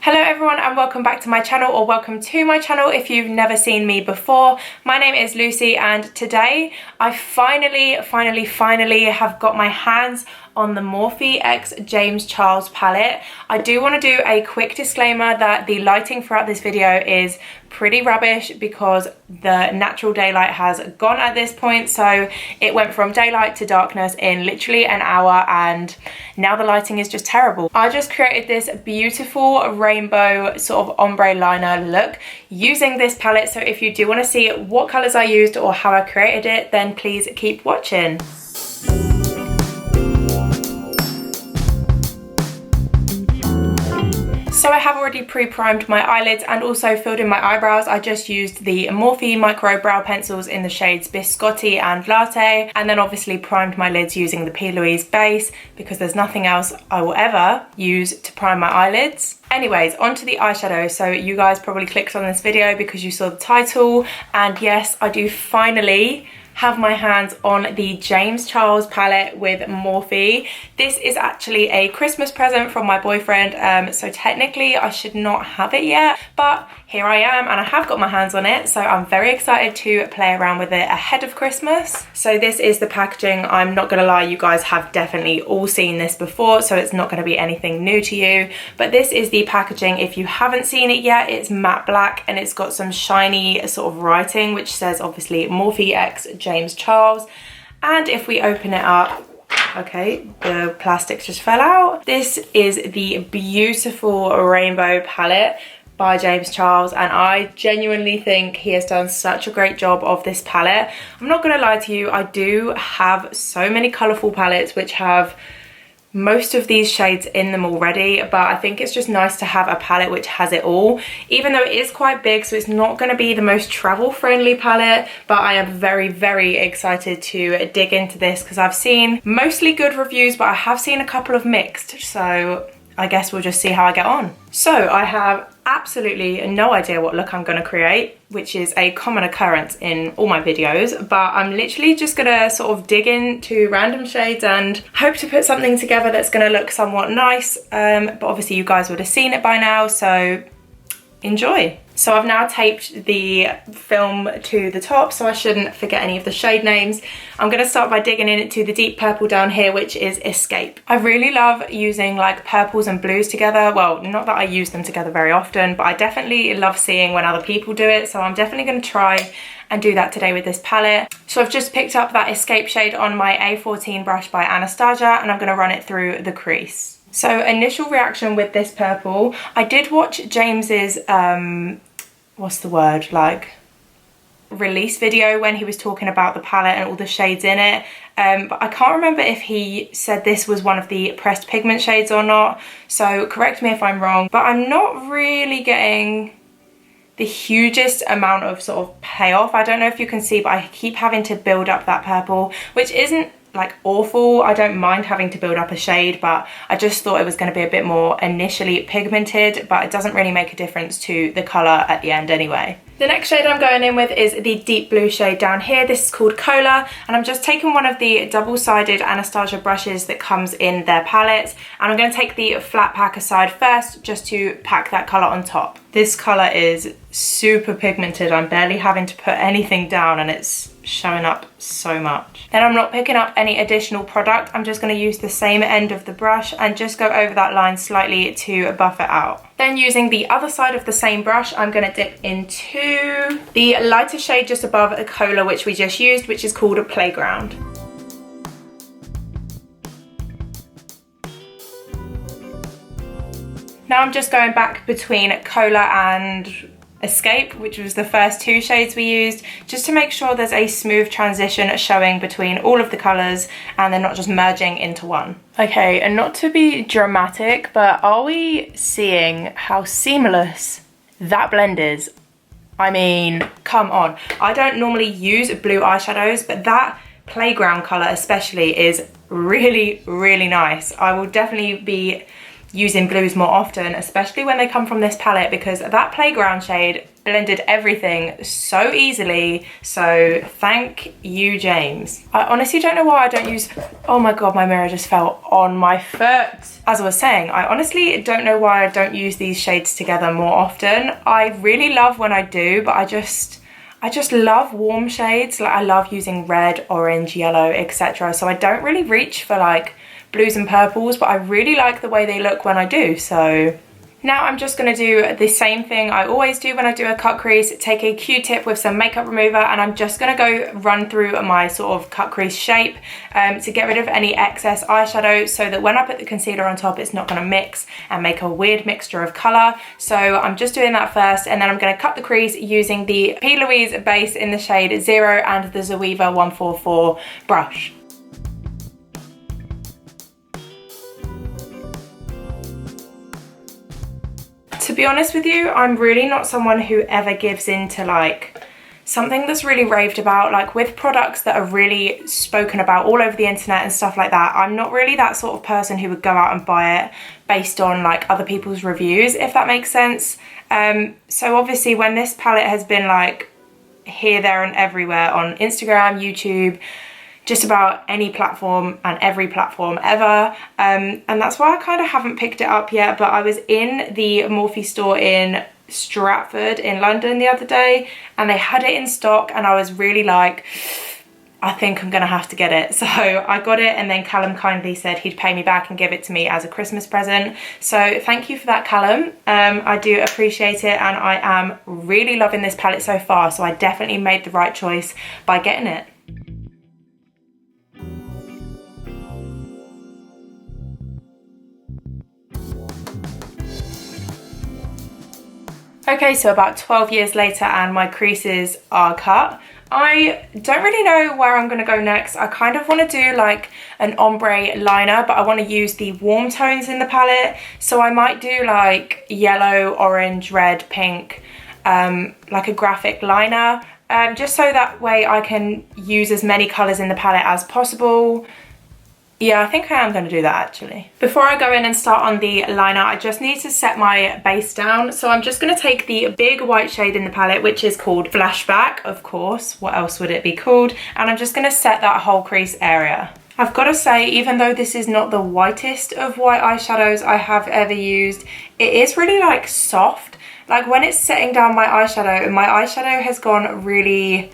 Hello everyone and welcome back to my channel, or welcome to my channel if you've never seen me before. My name is Lucy and today I finally have got my hands on the Morphe X James Charles palette. I do want to do a quick disclaimer that the lighting throughout this video is pretty rubbish because the natural daylight has gone at this point. So it went from daylight to darkness in literally an hour and now the lighting is just terrible. I just created this beautiful rainbow sort of ombre liner look using this palette. So if you do want to see what colours I used or how I created it, then please keep watching. So I have already pre-primed my eyelids and also filled in my eyebrows. I just used the Morphe micro brow pencils in the shades Biscotti and Latte, and then obviously primed my lids using the Plouise base because there's nothing else I will ever use to prime my eyelids. Anyways, onto the eyeshadow. So you guys probably clicked on this video because you saw the title, and yes, I do finally have my hands on the James Charles palette with Morphe. This is actually a Christmas present from my boyfriend, so technically I should not have it yet, but here I am and I have got my hands on it, so I'm very excited to play around with it ahead of Christmas. So this is the packaging. I'm not gonna lie, you guys have definitely all seen this before, so it's not gonna be anything new to you, but this is the packaging. If you haven't seen it yet, it's matte black and it's got some shiny sort of writing which says obviously Morphe X James Charles. And if we open it up, okay, the plastic just fell out. This is the beautiful rainbow palette by James Charles, and I genuinely think he has done such a great job of this palette. I'm not gonna lie to you, I do have so many colourful palettes which have most of these shades in them already, but I think it's just nice to have a palette which has it all, even though it is quite big, so it's not going to be the most travel friendly palette. But I am very excited to dig into this because I've seen mostly good reviews, but I have seen a couple of mixed, so I guess we'll just see how I get on. So I have absolutely no idea what look I'm going to create, which is a common occurrence in all my videos, but I'm literally just going to sort of dig into random shades and hope to put something together that's going to look somewhat nice, but obviously you guys would have seen it by now, so enjoy. So I've now taped the film to the top so I shouldn't forget any of the shade names. I'm going to start by digging into the deep purple down here, which is Escape. I really love using like purples and blues together. Well, not that I use them together very often, but I definitely love seeing when other people do it. So I'm definitely going to try and do that today with this palette. So I've just picked up that Escape shade on my A14 brush by Anastasia and I'm going to run it through the crease. So initial reaction with this purple, I did watch James's, what's the word, like release video when he was talking about the palette and all the shades in it, but I can't remember if he said this was one of the pressed pigment shades or not, so correct me if I'm wrong, but I'm not really getting the hugest amount of sort of payoff. I don't know if you can see, but I keep having to build up that purple, which isn't like awful. I don't mind having to build up a shade, but I just thought it was going to be a bit more initially pigmented, but it doesn't really make a difference to the colour at the end anyway. The next shade I'm going in with is the deep blue shade down here. This is called Cola, and I'm just taking one of the double-sided Anastasia brushes that comes in their palettes, and I'm going to take the flat pack aside first just to pack that colour on top. This colour is super pigmented. I'm barely having to put anything down and it's showing up so much. Then I'm not picking up any additional product. I'm just going to use the same end of the brush and just go over that line slightly to buff it out. Then using the other side of the same brush, I'm going to dip into the lighter shade just above a Cola which we just used, which is called a Playground. Now I'm just going back between Cola and Escape, which was the first two shades we used, just to make sure there's a smooth transition showing between all of the colours and they're not just merging into one. Okay, and not to be dramatic, but are we seeing how seamless that blend is? I mean, come on. I don't normally use blue eyeshadows, but that Playground colour especially is really nice. I will definitely be using blues more often, especially when they come from this palette, because that playground shade blended everything so easily. So thank you, James. I honestly don't know why I don't use, oh my god, my mirror just fell on my foot. As I was saying, I honestly don't know why I don't use these shades together more often. I really love when I do, but I just love warm shades. Like I love using red, orange, yellow, etc. So I don't really reach for like blues and purples, but I really like the way they look when I do. So now I'm just going to do the same thing I always do when I do a cut crease. Take a Q-tip with some makeup remover, and I'm just going to go run through my sort of cut crease shape to get rid of any excess eyeshadow, so that when I put the concealer on top, it's not going to mix and make a weird mixture of colour. So I'm just doing that first, and then I'm going to cut the crease using the Louise base in the shade 0 and the Zoeva 144 brush. To be honest with you, I'm really not someone who ever gives in to like something that's really raved about. Like with products that are really spoken about all over the internet and stuff like that, I'm not really that sort of person who would go out and buy it based on like other people's reviews, if that makes sense. So obviously when this palette has been like here, there and everywhere on Instagram, YouTube, just about any platform and every platform ever, and that's why I kind of haven't picked it up yet. But I was in the Morphe store in Stratford in London the other day, and they had it in stock, and I was really like, I think I'm gonna have to get it. So I got it, and then Callum kindly said he'd pay me back and give it to me as a Christmas present. So thank you for that, Callum. I do appreciate it, and I am really loving this palette so far, so I definitely made the right choice by getting it. Okay, so about 12 years later and my creases are cut. I don't really know where I'm going to go next. I kind of want to do like an ombre liner, but I want to use the warm tones in the palette. So I might do like yellow, orange, red, pink, like a graphic liner, just so that way I can use as many colours in the palette as possible. Yeah, I think I am going to do that actually. Before I go in and start on the liner, I just need to set my base down. So I'm just going to take the big white shade in the palette, which is called Flashback, of course. What else would it be called? And I'm just going to set that whole crease area. I've got to say, even though this is not the whitest of white eyeshadows I have ever used, it is really like soft. Like when it's setting down my eyeshadow has gone really,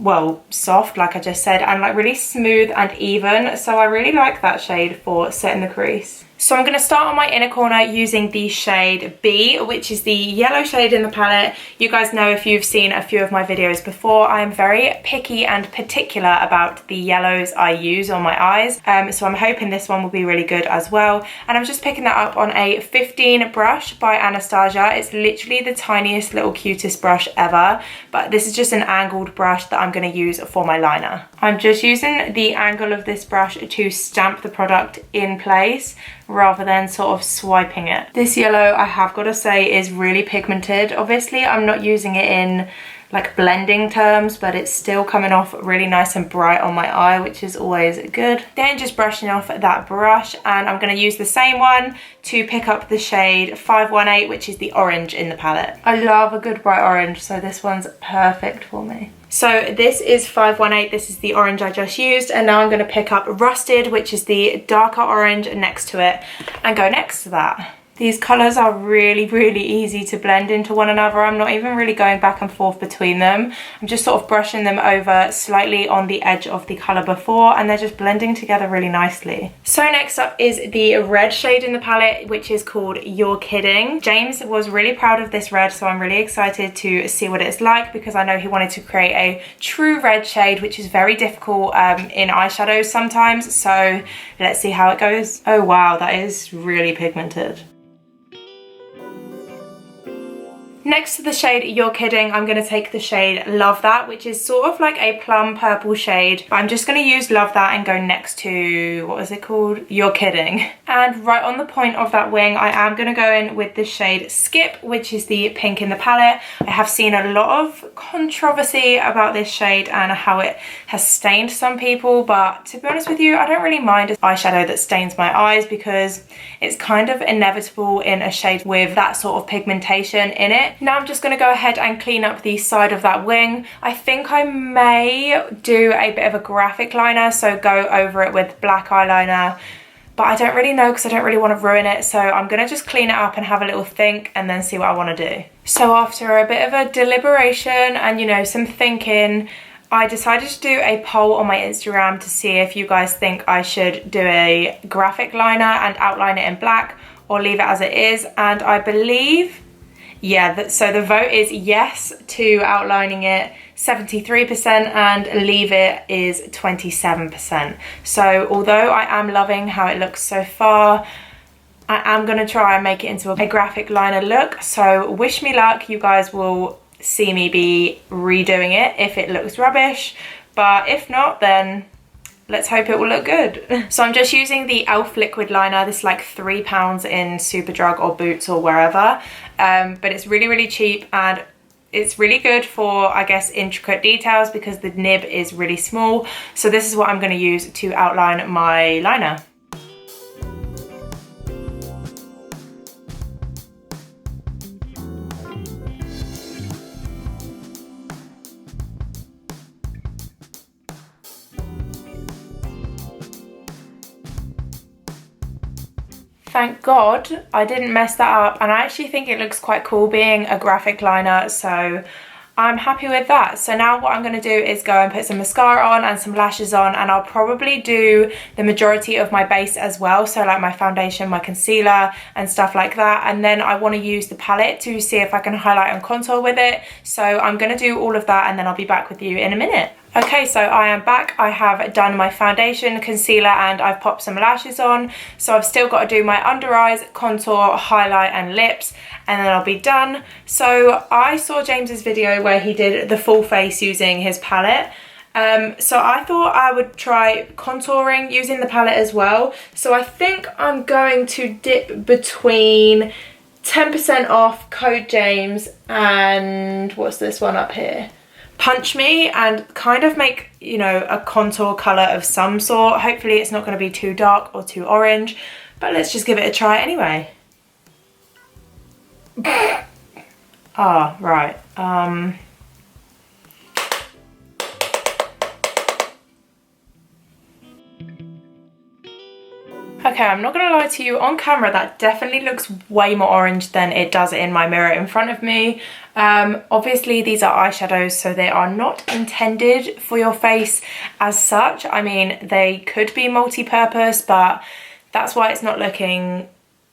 well, soft, like I just said, and like really smooth and even. So I really like that shade for setting the crease. So I'm going to start on my inner corner using the shade B, which is the yellow shade in the palette. You guys know, if you've seen a few of my videos before, I am very picky and particular about the yellows I use on my eyes. So I'm hoping this one will be really good as well. And I'm just picking that up on a 15 brush by Anastasia. It's literally the tiniest little cutest brush ever, but this is just an angled brush that I'm going to use for my liner. I'm just using the angle of this brush to stamp the product in place, rather than sort of swiping it. This yellow, I have got to say, is really pigmented. Obviously I'm not using it in like blending terms, but it's still coming off really nice and bright on my eye, which is always good. Then just brushing off that brush, and I'm going to use the same one to pick up the shade 518, which is the orange in the palette. I love a good bright orange, so this one's perfect for me. So this is 518, this is the orange I just used, and now I'm going to pick up Rusted, which is the darker orange next to it, and go next to that. These colours are really, really easy to blend into one another. I'm not even really going back and forth between them. I'm just sort of brushing them over slightly on the edge of the colour before, and they're just blending together really nicely. So next up is the red shade in the palette, which is called You're Kidding. James was really proud of this red, so I'm really excited to see what it's like, because I know he wanted to create a true red shade, which is very difficult in eyeshadows sometimes. So let's see how it goes. Oh wow, that is really pigmented. Next to the shade You're Kidding, I'm going to take the shade Love That, which is sort of like a plum purple shade. But I'm just going to use Love That and go next to, what is it called? You're Kidding. And right on the point of that wing, I am going to go in with the shade Skip, which is the pink in the palette. I have seen a lot of controversy about this shade and how it has stained some people, but to be honest with you, I don't really mind an eyeshadow that stains my eyes because it's kind of inevitable in a shade with that sort of pigmentation in it. Now I'm just going to go ahead and clean up the side of that wing. I think I may do a bit of a graphic liner, so go over it with black eyeliner, but I don't really know because I don't really want to ruin it, so I'm going to just clean it up and have a little think and then see what I want to do. So after a bit of a deliberation and, you know, some thinking, I decided to do a poll on my Instagram to see if you guys think I should do a graphic liner and outline it in black or leave it as it is, and I believe, yeah, so the vote is yes to outlining it 73% and leave it is 27%. So although I am loving how it looks so far, I am going to try and make it into a graphic liner look. So wish me luck, you guys will see me be redoing it if it looks rubbish, but if not, then let's hope it will look good. So I'm just using the e.l.f. liquid liner. This is like £3 in Superdrug or Boots or wherever, but it's really cheap and it's really good for, I guess, intricate details because the nib is really small. So this is what I'm going to use to outline my liner. Thank God I didn't mess that up, and I actually think it looks quite cool being a graphic liner, so I'm happy with that. So now what I'm going to do is go and put some mascara on and some lashes on, and I'll probably do the majority of my base as well, so like my foundation, my concealer and stuff like that, and then I want to use the palette to see if I can highlight and contour with it. So I'm going to do all of that and then I'll be back with you in a minute. Okay, so I am back. I have done my foundation, concealer, and I've popped some lashes on. So I've still got to do my under eyes, contour, highlight and lips, and then I'll be done. So I saw James's video where he did the full face using his palette. So I thought I would try contouring using the palette as well. So I think I'm going to dip between 10% off Code James and what's this one up here? Punch Me, and kind of make, you know, a contour colour of some sort. Hopefully it's not going to be too dark or too orange, but let's just give it a try anyway. Ah, right. Okay, I'm not gonna lie to you, on camera that definitely looks way more orange than it does in my mirror in front of me. Obviously these are eyeshadows, so they are not intended for your face as such. I mean, they could be multi-purpose, but that's why it's not looking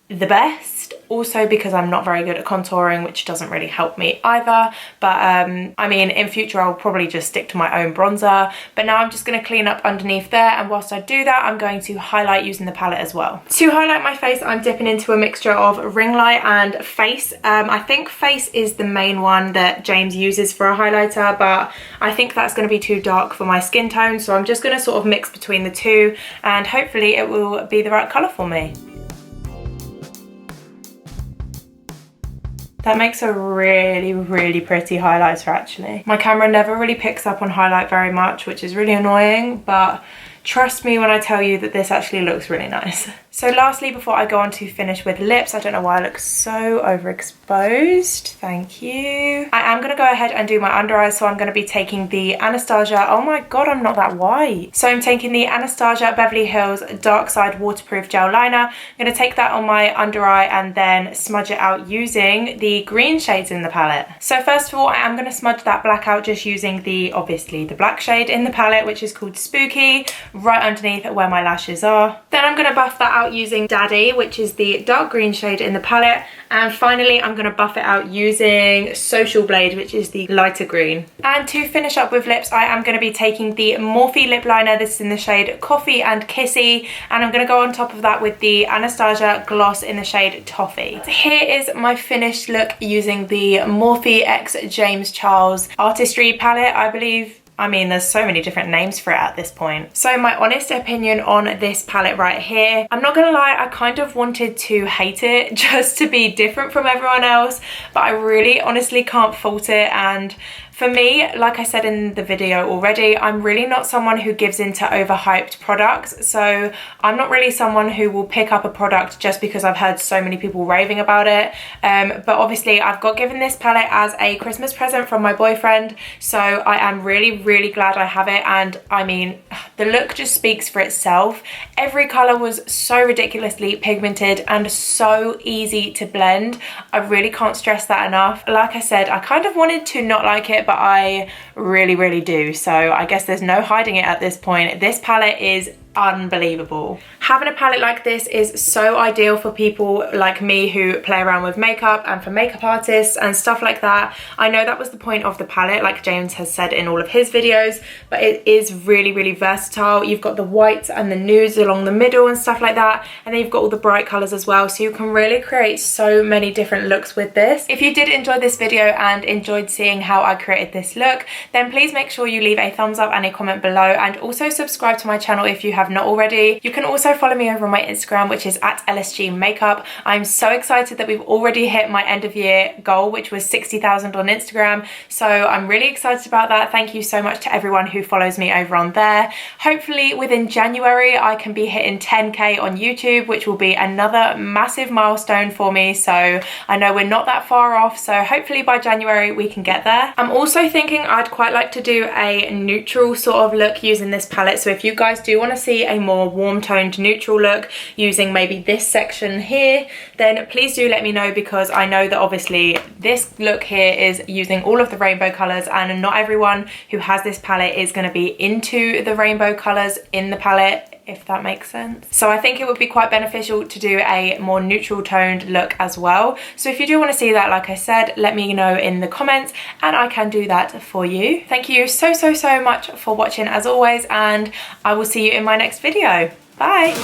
the best. Also because I'm not very good at contouring, which doesn't really help me either, but I mean, in future I'll probably just stick to my own bronzer, but now I'm just going to clean up underneath there, and whilst I do that I'm going to highlight using the palette as well. To highlight my face, I'm dipping into a mixture of ring light and face. I think face is the main one that James uses for a highlighter, but I think that's going to be too dark for my skin tone, so I'm just going to sort of mix between the two and hopefully it will be the right colour for me. That makes a really pretty highlighter actually. My camera never really picks up on highlight very much, which is really annoying, but trust me when I tell you that this actually looks really nice. So lastly, before I go on to finish with lips, I don't know why I look so overexposed. Thank you. I am going to go ahead and do my under eyes, so I'm going to be taking the Anastasia, oh my god, I'm not that white. So I'm taking the Anastasia Beverly Hills Dark Side Waterproof Gel Liner. I'm going to take that on my under eye and then smudge it out using the green shades in the palette. So first of all, I am going to smudge that black out just using the, obviously, the black shade in the palette, which is called Spooky, right underneath where my lashes are. Then I'm going to buff that out out using Daddy, which is the dark green shade in the palette. And finally, I'm going to buff it out using Social Blade, which is the lighter green. And to finish up with lips, I am going to be taking the Morphe lip liner. This is in the shade Coffee and Kissy. And I'm going to go on top of that with the Anastasia gloss in the shade Toffee. So here is my finished look using the Morphe X James Charles Artistry palette, I believe. I mean, there's so many different names for it at this point. So my honest opinion on this palette right here, I'm not gonna lie, I kind of wanted to hate it just to be different from everyone else, but I really honestly can't fault it. And for me, like I said in the video already, I'm really not someone who gives into overhyped products. So I'm not really someone who will pick up a product just because I've heard so many people raving about it. But obviously I've got given this palette as a Christmas present from my boyfriend. So I am really glad I have it. And I mean, the look just speaks for itself. Every color was so ridiculously pigmented and so easy to blend. I really can't stress that enough. Like I said, I kind of wanted to not like it, but I really do. So I guess there's no hiding it at this point. This palette is unbelievable. Having a palette like this is so ideal for people like me who play around with makeup and for makeup artists and stuff like that. I know that was the point of the palette, like James has said in all of his videos, but it is really versatile. You've got the whites and the nudes along the middle and stuff like that, and then you've got all the bright colors as well, so you can really create so many different looks with this. If you did enjoy this video and enjoyed seeing how I created this look, then please make sure you leave a thumbs up and a comment below, and also subscribe to my channel if you have not already. You can also follow me over on my Instagram, which is at Lsgmakeup. I'm so excited that we've already hit my end of year goal, which was 60,000 on Instagram. So I'm really excited about that. Thank you so much to everyone who follows me over on there. Hopefully within January, I can be hitting 10K on YouTube, which will be another massive milestone for me. So I know we're not that far off. So hopefully by January we can get there. I'm also thinking I'd quite like to do a neutral sort of look using this palette. So if you guys do want to see a more warm toned neutral look using maybe this section here, then please do let me know, because I know that obviously this look here is using all of the rainbow colors, and not everyone who has this palette is going to be into the rainbow colors in the palette, if that makes sense. So I think it would be quite beneficial to do a more neutral toned look as well. So if you do want to see that, like I said, let me know in the comments and I can do that for you. Thank you so much for watching as always, and I will see you in my next video. Bye.